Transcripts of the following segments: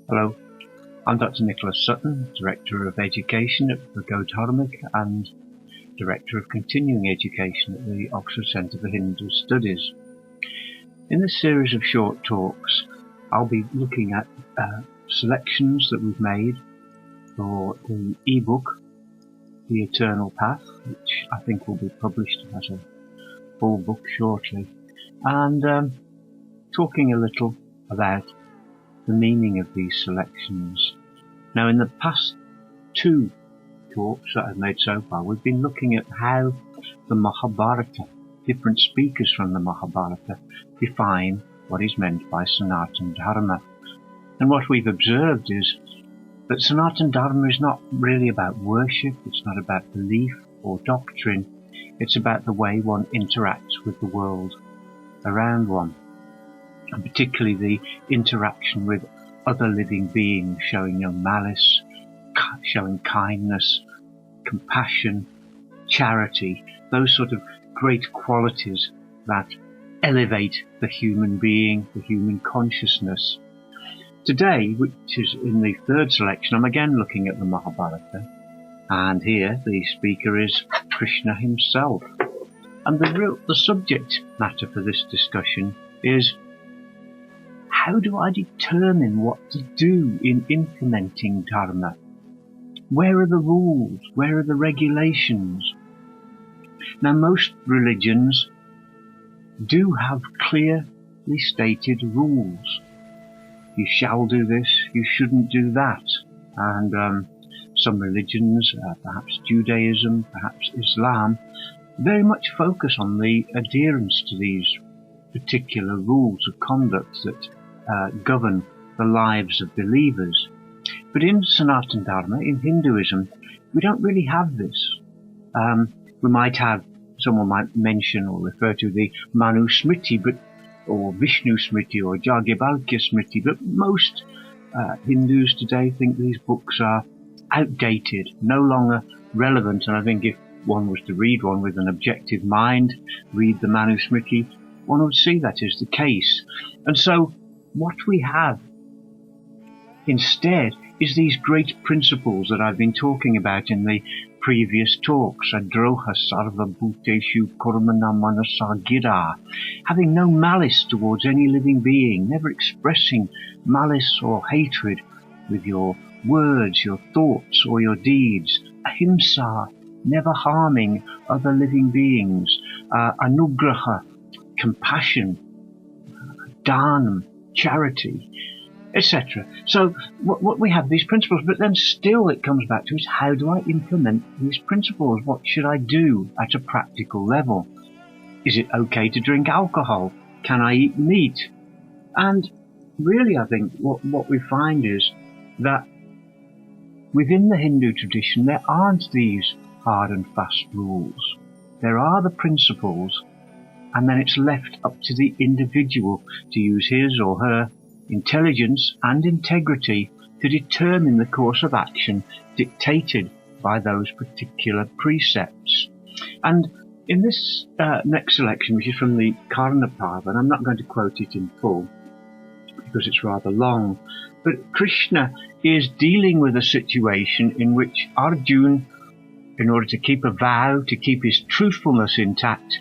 Hello, I'm Dr.NIcholas Sutton, Director of Education at the Dharmic and Director of Continuing Education at the Oxford Centre for Hindu Studies. In this series of short talks, I'll be looking at selections that we've made for the ebook, The Eternal Path, which I think will be published as a full book shortly, and talking a little about the meaning of these selections. Now, in the past two talks that I've made so far, we've been looking at how the Mahabharata, different speakers from the Mahabharata, define what is meant by Sanatana Dharma. And what we've observed is that Sanatana Dharma is not really about worship, it's not about belief or doctrine, it's about the way one interacts with the world around one, and particularly the interaction with other living beings, showing no malice, showing kindness, compassion, charity, those sort of great qualities that elevate the human being, the human consciousness. Today, which is in the third selection, I'm again looking at the Mahabharata, and here the speaker is Krishna himself. And the subject matter for this discussion is, how do I determine what to do in implementing Dharma? Where are the rules? Where are the regulations? Now, most religions do have clearly stated rules. You shall do this, you shouldn't do that. And some religions, perhaps Judaism, perhaps Islam, very much focus on the adherence to these particular rules of conduct that govern the lives of believers. But in Sanatana Dharma, in Hinduism, we don't really have this. We might have, someone might mention or refer to the Manu Smriti, or Vishnu Smriti, or Yajnavalkya Smriti, but most Hindus today think these books are outdated, no longer relevant. And I think if one was to read one with an objective mind, read the Manu Smriti, one would see that is the case. And so what we have instead is these great principles that I've been talking about in the previous talks. Adroha sarva bhuteshu kurmana manasa gira, having no malice towards any living being, never expressing malice or hatred with your words, your thoughts, or your deeds. Ahimsa, never harming other living beings. Anugraha, compassion. Dhanam, charity, etc. So what we have these principles, but then still it comes back to is, how do I implement these principles? What should I do at a practical level? Is it okay to drink alcohol? Can I eat meat? And really, I think what we find is that within the Hindu tradition there aren't these hard and fast rules. There are the principles, and then it's left up to the individual to use his or her intelligence and integrity to determine the course of action dictated by those particular precepts. And in this next selection, which is from the Karnaprava, and I'm not going to quote it in full because it's rather long, but Krishna is dealing with a situation in which Arjuna, in order to keep a vow, to keep his truthfulness intact,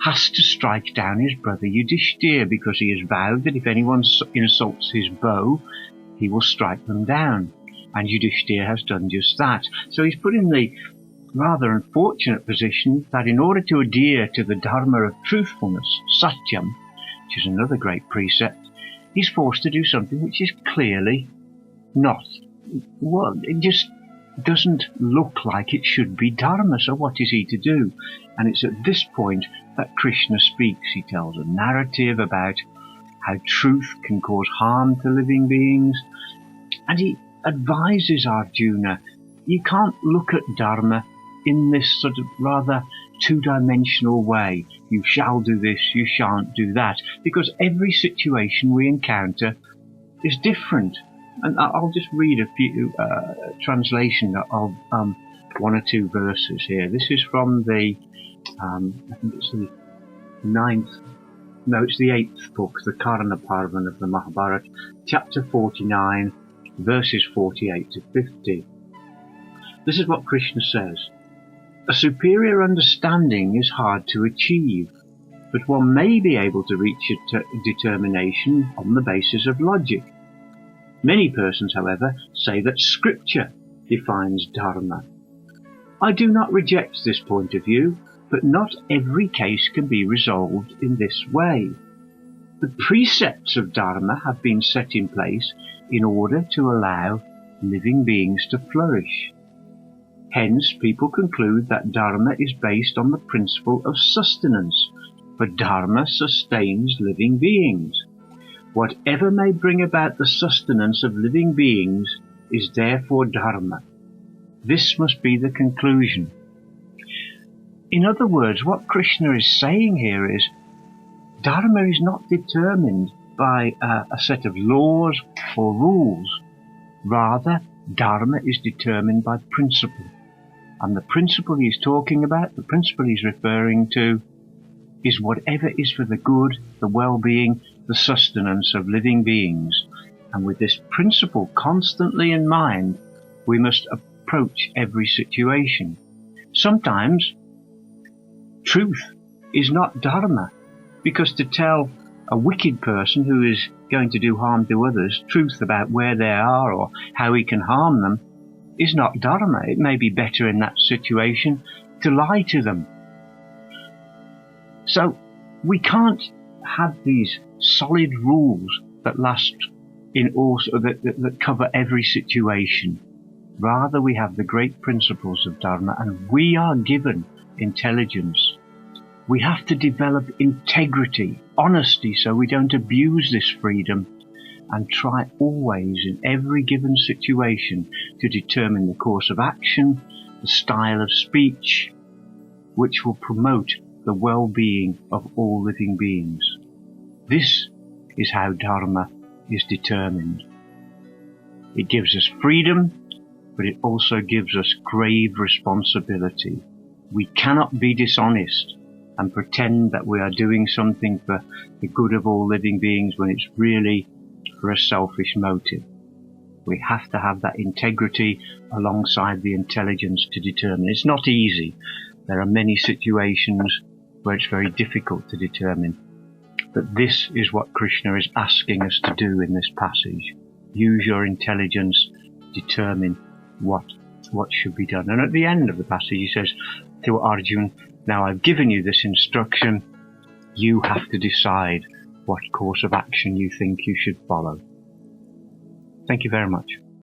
has to strike down his brother Yudhishthira, because he has vowed that if anyone insults his bow, he will strike them down. And Yudhishthira has done just that. So he's put in the rather unfortunate position that in order to adhere to the Dharma of truthfulness, Satyam, which is another great precept, he's forced to do something which is clearly not, well, it just doesn't look like it should be Dharma. So what is he to do? And it's at this point that Krishna speaks. He tells a narrative about how truth can cause harm to living beings, and he advises Arjuna, you can't look at Dharma in this sort of rather two-dimensional way. You shall do this, you shan't do that, because every situation we encounter is different. And I'll just read a few translation of one or two verses here. This is from the, I think it's the 9th No, it's the 8th book, the Karna Parvan of the Mahabharata, chapter 49, verses 48 to 50. This is what Krishna says. A superior understanding is hard to achieve, but one may be able to reach a determination on the basis of logic. Many persons, however, say that scripture defines dharma. I do not reject this point of view, but not every case can be resolved in this way. The precepts of dharma have been set in place in order to allow living beings to flourish. Hence, people conclude that dharma is based on the principle of sustenance, for dharma sustains living beings. Whatever may bring about the sustenance of living beings is therefore dharma. This must be the conclusion. In other words, what Krishna is saying here is, dharma is not determined by a set of laws or rules. Rather, dharma is determined by principle. And the principle he's talking about, the principle he's referring to, is whatever is for the good, the well-being, the sustenance of living beings. And with this principle constantly in mind, we must approach every situation. Sometimes, truth is not dharma, because to tell a wicked person who is going to do harm to others truth about where they are or how he can harm them is not dharma. It may be better in that situation to lie to them. So we can't have these solid rules that last in all, that cover every situation. Rather, we have the great principles of dharma, and we are given intelligence. We have to develop integrity, honesty, so we don't abuse this freedom, and try always in every given situation to determine the course of action, the style of speech, which will promote the well-being of all living beings. This is how dharma is determined. It gives us freedom, but it also gives us grave responsibility. We cannot be dishonest and pretend that we are doing something for the good of all living beings when it's really for a selfish motive. We have to have that integrity alongside the intelligence to determine. It's not easy. There are many situations where it's very difficult to determine. But this is what Krishna is asking us to do in this passage. Use your intelligence, determine what should be done. And at the end of the passage he says to Arjuna, now I've given you this instruction, you have to decide what course of action you think you should follow. Thank you very much.